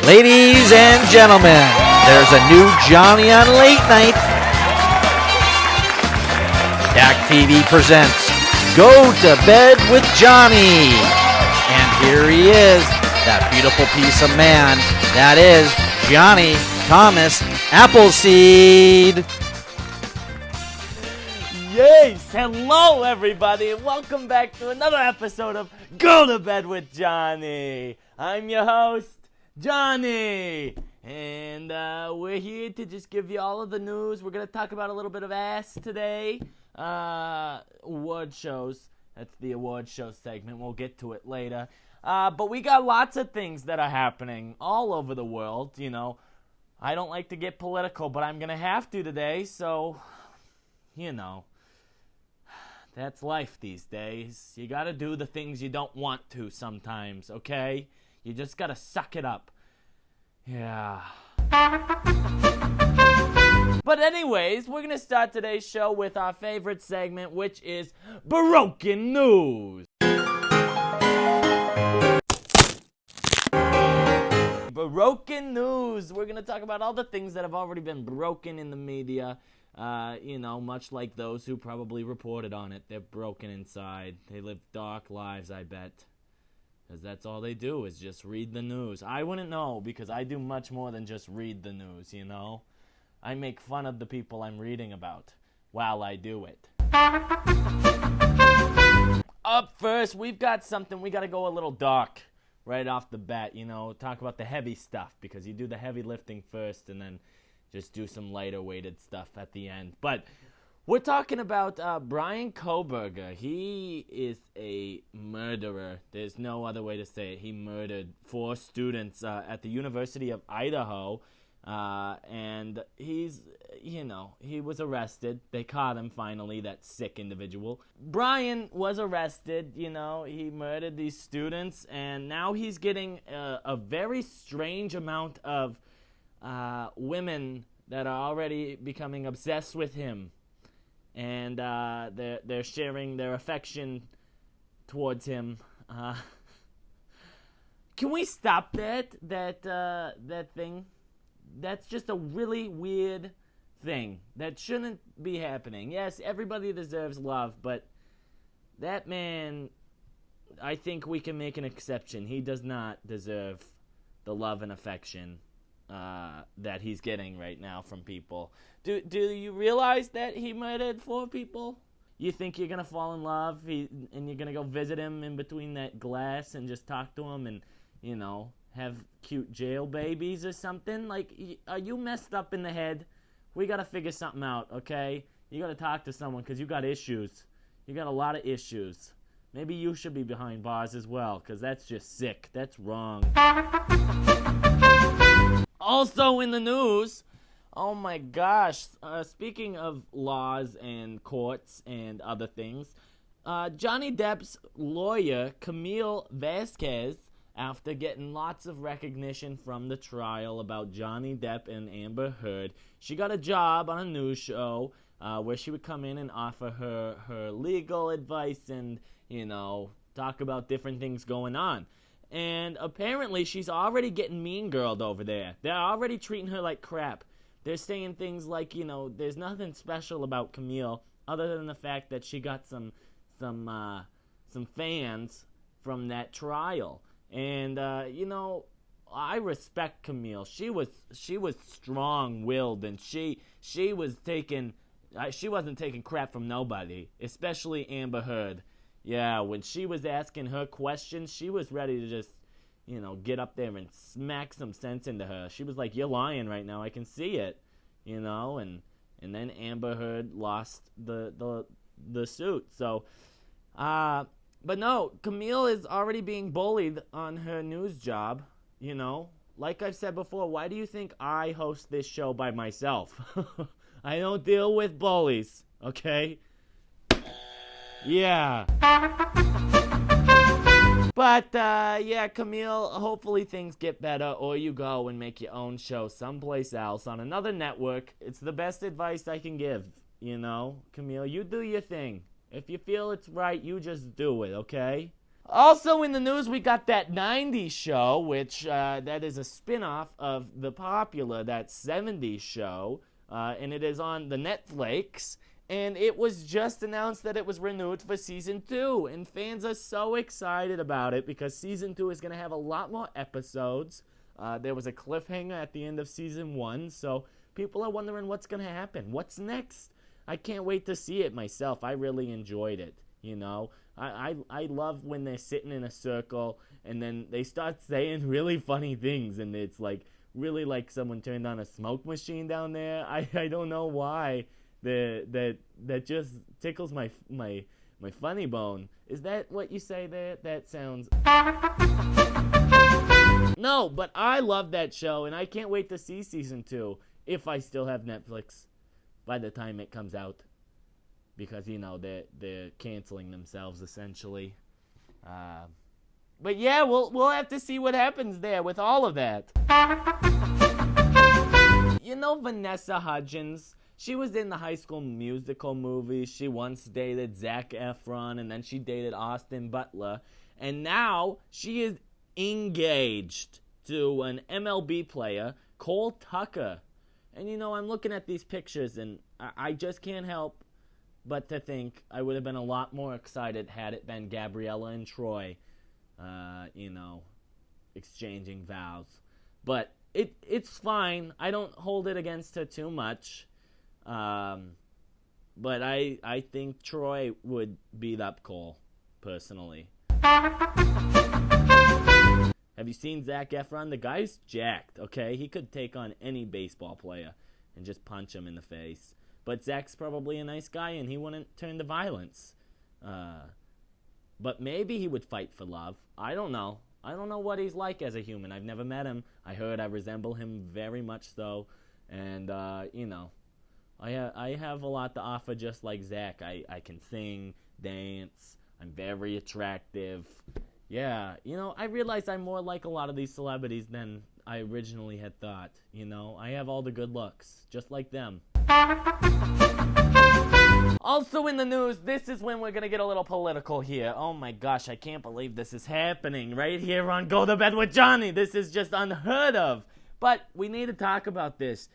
Ladies and gentlemen, there's a new Jonny on late night. DAC TV presents Go to Bed with Jonny. And here he is, that beautiful piece of man. That is Jonny Thomas Appleseed. Yes, hello everybody, and welcome back to another episode of Go to Bed with Jonny. I'm your host, Jonny, and we're here to just give you all of the news. We're going to talk about a little bit of ass today. Award shows. That's the award show segment. We'll get to it later. But we got lots of things that are happening all over the world, you know. I don't like to get political, but I'm going to have to today, so, you know. That's life these days. You got to do the things you don't want to sometimes, okay? You just got to suck it up. Yeah. But anyways, we're going to start today's show with our favorite segment, which is Broken News. Broken News. We're going to talk about all the things that have already been broken in the media. You know, much like those who probably reported on it. They're broken inside. They live dark lives, I bet. Because that's all they do is just read the news. I wouldn't know because I do much more than just read the news, you know? I make fun of the people I'm reading about while I do it. Up first, we've got something. We got to go a little dark right off the bat, you know? Talk about the heavy stuff because you do the heavy lifting first and then just do some lighter weighted stuff at the end. But we're talking about Bryan Kohberger. He is a murderer. There's no other way to say it. He murdered 4 students at the University of Idaho. And he's, you know, he was arrested. They caught him finally, that sick individual. Bryan was arrested, you know, he murdered these students. And now he's getting a very strange amount of women that are already becoming obsessed with him, and they're sharing their affection towards him. Can we stop that thing? That's just a really weird thing that shouldn't be happening. Yes, everybody deserves love, but that man, I think we can make an exception. He does not deserve the love and affection that he's getting right now from people. Do you realize that he murdered 4 people? You think you're gonna fall in love and you're gonna go visit him in between that glass and just talk to him and, you know, have cute jail babies or something? Like, are you messed up in the head? We gotta figure something out, okay? You gotta talk to someone because you got issues. You got a lot of issues. Maybe you should be behind bars as well, because that's just sick. That's wrong. Also in the news, oh my gosh, speaking of laws and courts and other things, Johnny Depp's lawyer, Camille Vasquez, after getting lots of recognition from the trial about Johnny Depp and Amber Heard, she got a job on a news show where she would come in and offer her legal advice and, you know, talk about different things going on. And apparently she's already getting mean-girled over there. They're already treating her like crap. They're saying things like, you know, there's nothing special about Camille other than the fact that she got some fans from that trial. And, you know, I respect Camille. She was strong-willed, and she wasn't taking crap from nobody, especially Amber Heard. Yeah, when she was asking her questions, she was ready to just, you know, get up there and smack some sense into her. She was like, "You're lying right now. I can see it," you know. And then Amber Heard lost the suit. So, but no, Camille is already being bullied on her news job. You know, like I've said before, why do you think I host this show by myself? I don't deal with bullies. Okay. Yeah. But, yeah, Camille, hopefully things get better, or you go and make your own show someplace else on another network. It's the best advice I can give, you know? Camille, you do your thing. If you feel it's right, you just do it, okay? Also in the news, we got that 90s show, which that is a spin-off of the popular, that 70s show, and it is on the Netflix, and it was just announced that it was renewed for Season 2, and fans are so excited about it because Season 2 is going to have a lot more episodes. There was a cliffhanger at the end of Season 1, so people are wondering what's going to happen. What's next? I can't wait to see it myself. I really enjoyed it, you know. I love when they're sitting in a circle and then they start saying really funny things and it's like really like someone turned on a smoke machine down there. I don't know why that just tickles my funny bone. Is that what you say there? That sounds No, but I love that show and I can't wait to see Season 2 if I still have Netflix by the time it comes out. Because, you know, they're canceling themselves, essentially. But, yeah, we'll have to see what happens there with all of that. You know Vanessa Hudgens? She was in the High School Musical movie. She once dated Zac Efron, and then she dated Austin Butler. And now she is engaged to an MLB player, Cole Tucker. And, you know, I'm looking at these pictures, and I just can't help but to think I would have been a lot more excited had it been Gabriella and Troy, you know, exchanging vows. But it's fine. I don't hold it against her too much. But I think Troy would beat up Cole, personally. Have you seen Zac Efron? The guy's jacked, okay? He could take on any baseball player and just punch him in the face. But Zac's probably a nice guy, and he wouldn't turn to violence. But maybe he would fight for love. I don't know. I don't know what he's like as a human. I've never met him. I heard I resemble him very much so. And, you know, I have a lot to offer just like Zac. I can sing, dance. I'm very attractive. Yeah, you know, I realize I'm more like a lot of these celebrities than I originally had thought. You know, I have all the good looks, just like them. Also in the news, this is when we're going to get a little political here. Oh my gosh, I can't believe this is happening right here on Go to Bed with Jonny. This is just unheard of. But we need to talk about this.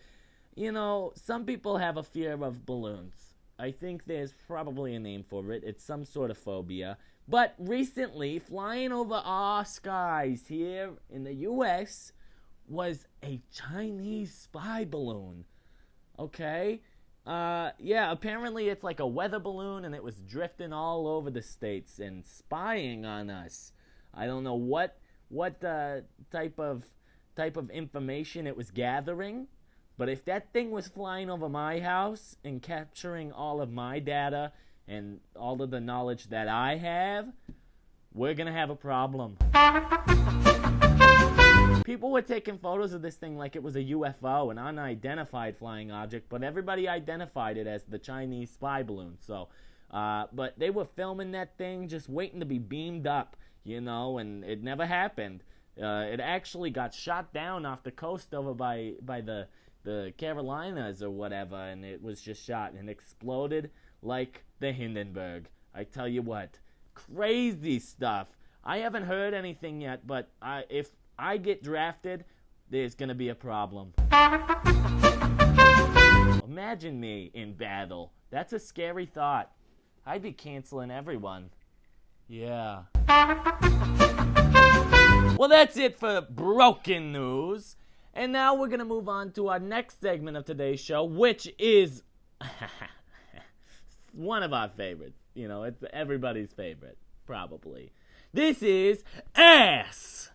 You know, some people have a fear of balloons. I think there's probably a name for it. It's some sort of phobia. But recently, flying over our skies here in the U.S. was a Chinese spy balloon. Okay? Yeah, apparently it's like a weather balloon and it was drifting all over the states and spying on us. I don't know what type of information it was gathering, but if that thing was flying over my house and capturing all of my data and all of the knowledge that I have, we're gonna have a problem. People were taking photos of this thing like it was a UFO, an unidentified flying object, but everybody identified it as the Chinese spy balloon. So, but they were filming that thing just waiting to be beamed up, you know, and it never happened. It actually got shot down off the coast over by the Carolinas or whatever, and it was just shot and exploded like the Hindenburg. I tell you what, crazy stuff. I haven't heard anything yet, but if I get drafted, there's going to be a problem. Imagine me in battle. That's a scary thought. I'd be canceling everyone. Yeah. Well, that's it for broken news. And now we're going to move on to our next segment of today's show, which is one of our favorites. You know, it's everybody's favorite, probably. This is Ass.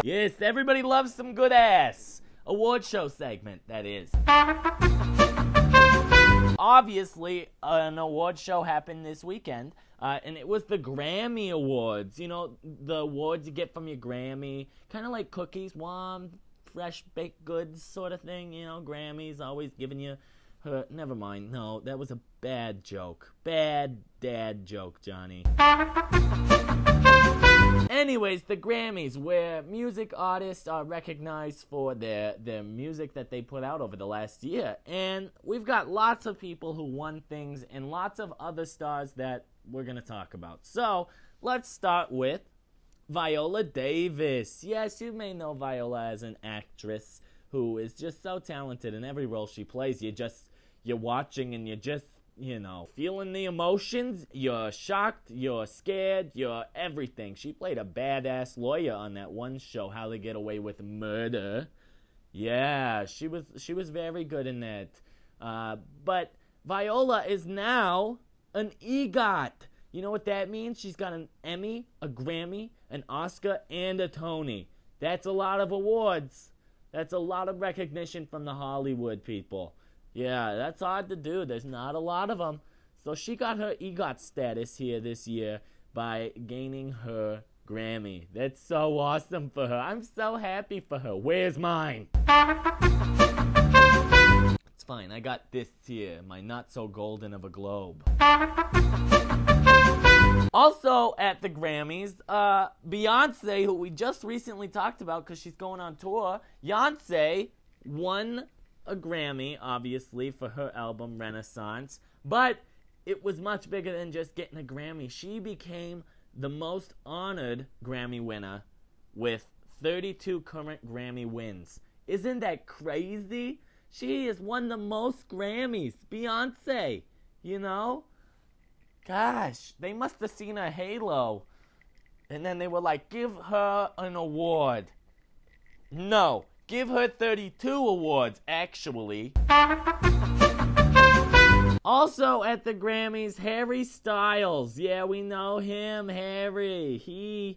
Yes, everybody loves some good ass. Award show segment, that is. Obviously, an award show happened this weekend, and it was the Grammy Awards. You know, the awards you get from your Grammy, kind of like cookies, warm, fresh baked goods sort of thing. You know, Grammys always giving you her. Never mind. No, that was a bad joke. Bad dad joke, Johnny. Anyways, the Grammys, where music artists are recognized for their music that they put out over the last year. And we've got lots of people who won things and lots of other stars that we're going to talk about. So, let's start with Viola Davis. Yes, you may know Viola as an actress who is just so talented in every role she plays. You're watching and you're just, feeling the emotions. You're shocked, you're scared, you're everything. She played a badass lawyer on that one show, How to Get Away with Murder. Yeah, she was very good in that. But Viola is now an EGOT. You know what that means? She's got an Emmy, a Grammy, an Oscar, and a Tony. That's a lot of awards. That's a lot of recognition from the Hollywood people. Yeah, that's hard to do. There's not a lot of them. So she got her EGOT status here this year by gaining her Grammy. That's so awesome for her. I'm so happy for her. Where's mine? It's fine. I got this here. My not so golden of a globe. Also at the Grammys, Beyonce, who we just recently talked about because she's going on tour, Beyonce won a Grammy, obviously, for her album Renaissance, but it was much bigger than just getting a Grammy. She became the most honored Grammy winner with 32 current Grammy wins. Isn't that crazy? She has won the most Grammys. Beyonce, Gosh, they must have seen her halo. And then they were like, give her an award. No, give her 32 awards, actually. Also at the Grammys, Harry Styles. Yeah, we know him, Harry. He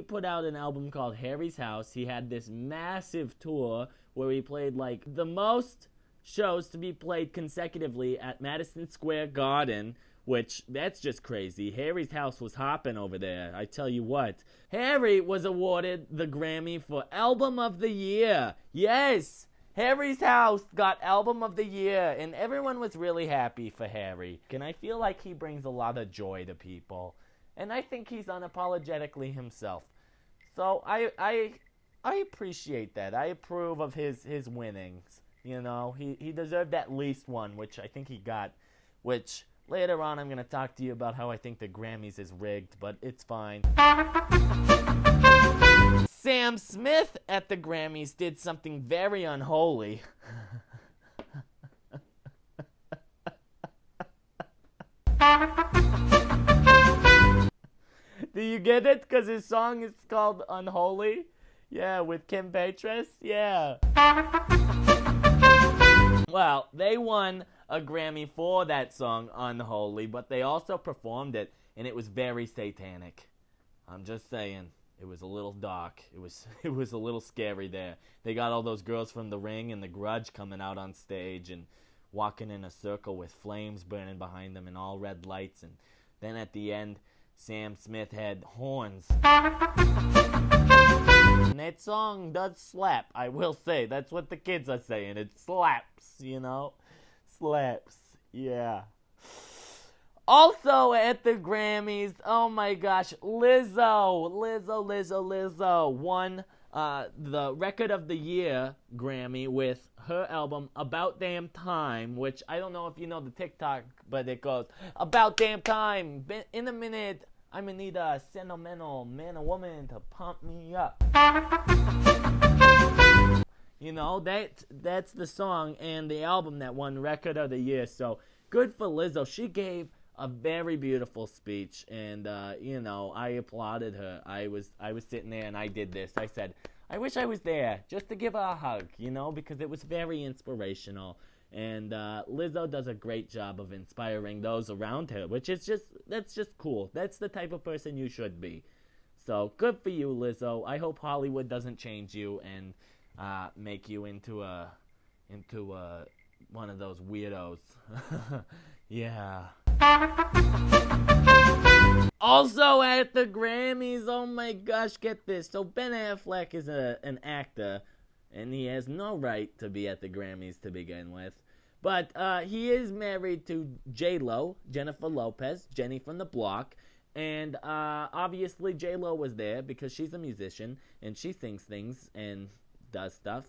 put out an album called Harry's House. He had this massive tour where he played like the most shows to be played consecutively at Madison Square Garden, which, that's just crazy. Harry's house was hopping over there, I tell you what. Harry was awarded the Grammy for Album of the Year. Yes, Harry's house got Album of the Year, and everyone was really happy for Harry. And I feel like he brings a lot of joy to people, and I think he's unapologetically himself. So I appreciate that. I approve of his winnings. He deserved at least one, which I think he got, which later on I'm going to talk to you about how I think the Grammys is rigged, but it's fine. Sam Smith at the Grammys did something very unholy. Do you get it? Because his song is called Unholy? Yeah, with Kim Petras? Yeah. Well, they won a Grammy for that song, Unholy, but they also performed it, and it was very satanic. I'm just saying, it was a little dark. It was a little scary there. They got all those girls from The Ring and The Grudge coming out on stage and walking in a circle with flames burning behind them and all red lights, and then at the end, Sam Smith had horns. And that song does slap, I will say. That's what the kids are saying. It slaps, Slaps, yeah. Also at the Grammys, oh my gosh, Lizzo won the Record of the Year Grammy with her album About Damn Time, which I don't know if you know the TikTok, but it goes, About Damn Time, in a minute, I'm gonna need a sentimental man or woman to pump me up. That's the song and the album that won Record of the Year. So good for Lizzo. She gave a very beautiful speech, and I applauded her. I was sitting there and I did this. I said, I wish I was there just to give her a hug, because it was very inspirational. And Lizzo does a great job of inspiring those around her, that's just cool. That's the type of person you should be. So good for you, Lizzo. I hope Hollywood doesn't change you and make you into one of those weirdos. Yeah. Also at the Grammys, oh my gosh, get this. So Ben Affleck is an actor, and he has no right to be at the Grammys to begin with. But he is married to J-Lo, Jennifer Lopez, Jenny from the Block. And obviously J-Lo was there because she's a musician and she sings things and does stuff.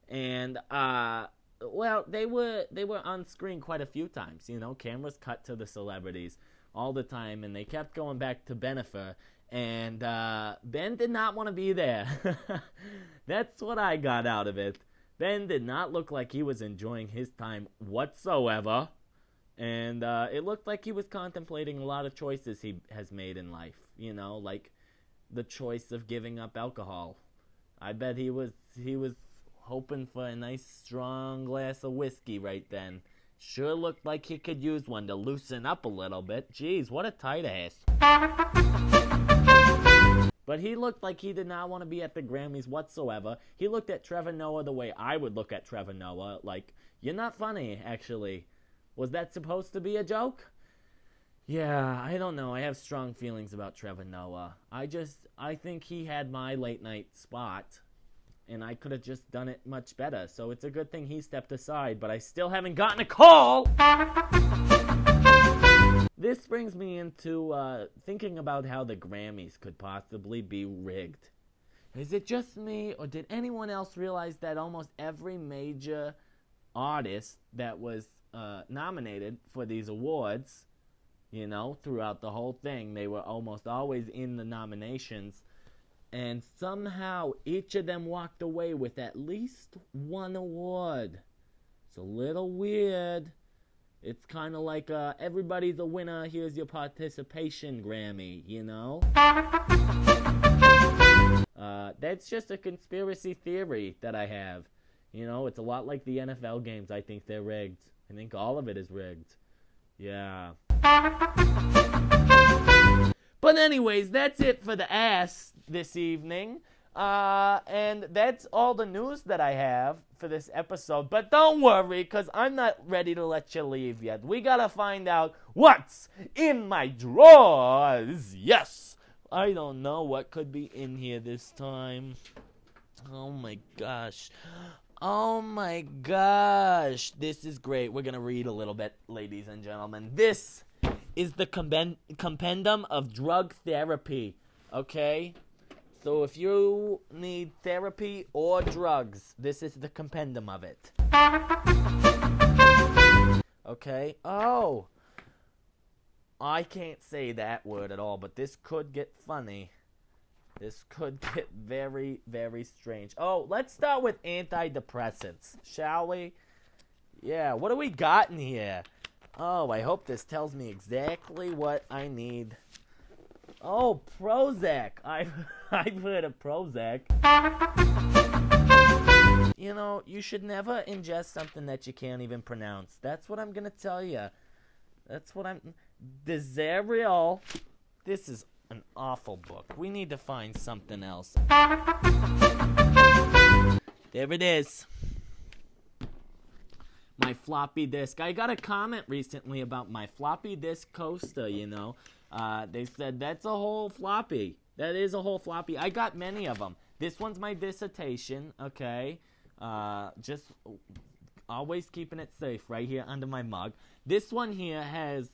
And well, they were on screen quite a few times. You know, cameras cut to the celebrities all the time, and they kept going back to Bennifer. And Ben did not want to be there. That's what I got out of it. Ben did not look like he was enjoying his time whatsoever. And it looked like he was contemplating a lot of choices he has made in life. You know, like the choice of giving up alcohol. I bet he was hoping for a nice strong glass of whiskey right then. Sure looked like he could use one to loosen up a little bit. Jeez, what a tight ass. But he looked like he did not want to be at the Grammys whatsoever. He looked at Trevor Noah the way I would look at Trevor Noah. Like, you're not funny, actually. Was that supposed to be a joke? Yeah, I don't know. I have strong feelings about Trevor Noah. I think he had my late night spot, and I could have just done it much better. So it's a good thing he stepped aside, but I still haven't gotten a call! This brings me into thinking about how the Grammys could possibly be rigged. Is it just me, or did anyone else realize that almost every major artist that was nominated for these awards, you know, throughout the whole thing, they were almost always in the nominations, and somehow each of them walked away with at least one award? It's a little weird. It's kind of like everybody's a winner, here's your participation Grammy, you know? That's just a conspiracy theory that I have. You know, it's a lot like the NFL games. I think they're rigged. I think all of it is rigged. Yeah. But anyways, that's it for the ass this evening. And that's all the news that I have for this episode. But don't worry, because I'm not ready to let you leave yet. We gotta find out what's in my drawers. Yes! I don't know what could be in here this time. Oh my gosh. Oh my gosh. This is great. We're gonna read a little bit, ladies and gentlemen. This is the compendium of drug therapy. Okay? So if you need therapy or drugs, this is the compendium of it. Okay? Oh. I can't say that word at all, but this could get funny. This could get very, very strange. Oh, let's start with antidepressants, shall we? Yeah, what do we got in here? Oh, I hope this tells me exactly what I need. Oh, Prozac. I've heard of Prozac. You know, you should never ingest something that you can't even pronounce. That's what I'm going to tell you. That's what I'm... Desarial. This is an awful book. We need to find something else. There it is. My floppy disk. I got a comment recently about my floppy disk coaster, you know. They said, that's a whole floppy. That is a whole floppy. I got many of them. This one's my dissertation, okay? Just always keeping it safe right here under my mug. This one here has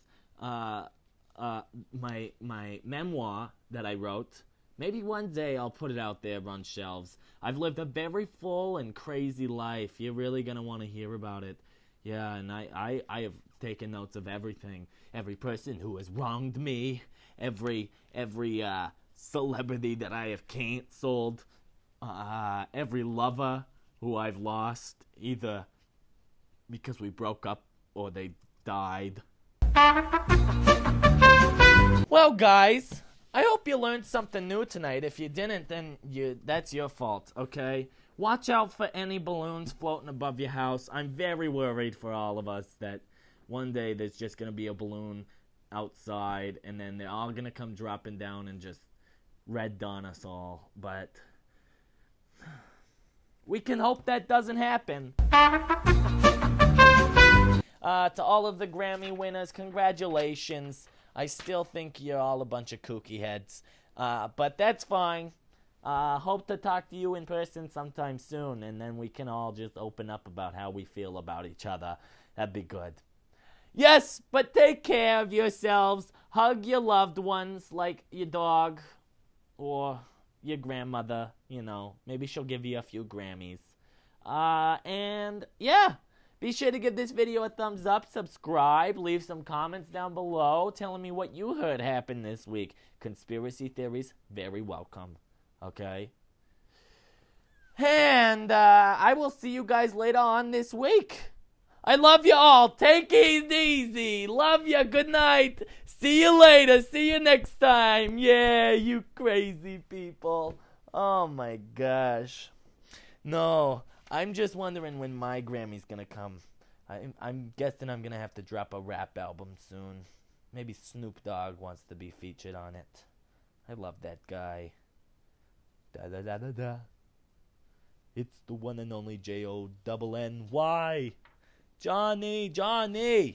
my memoir that I wrote. Maybe one day I'll put it out there on shelves. I've lived a very full and crazy life. You're really going to want to hear about it. Yeah, and I have taken notes of everything. Every person who has wronged me. Every celebrity that I have canceled. Every lover who I've lost. Either because we broke up or they died. Well, guys, I hope you learned something new tonight. If you didn't, then that's your fault, okay? Watch out for any balloons floating above your house. I'm very worried for all of us that one day there's just going to be a balloon outside, and then they're all going to come dropping down and just red dawn us all. But we can hope that doesn't happen. To all of the Grammy winners, congratulations. I still think you're all a bunch of kooky heads. But that's fine. Hope to talk to you in person sometime soon, and then we can all just open up about how we feel about each other. That'd be good. Yes, but take care of yourselves. Hug your loved ones, like your dog or your grandmother. Maybe she'll give you a few Grammys. And yeah, be sure to give this video a thumbs up, subscribe, leave some comments down below telling me what you heard happen this week. Conspiracy theories, very welcome. Okay? And I will see you guys later on this week. I love you all. Take it easy. Love you. Good night. See you later. See you next time. Yeah, you crazy people. Oh my gosh. No, I'm just wondering when my Grammy's gonna come. I'm guessing I'm gonna have to drop a rap album soon. Maybe Snoop Dogg wants to be featured on it. I love that guy. Da da da da da. It's the one and only Jonny. Jonny.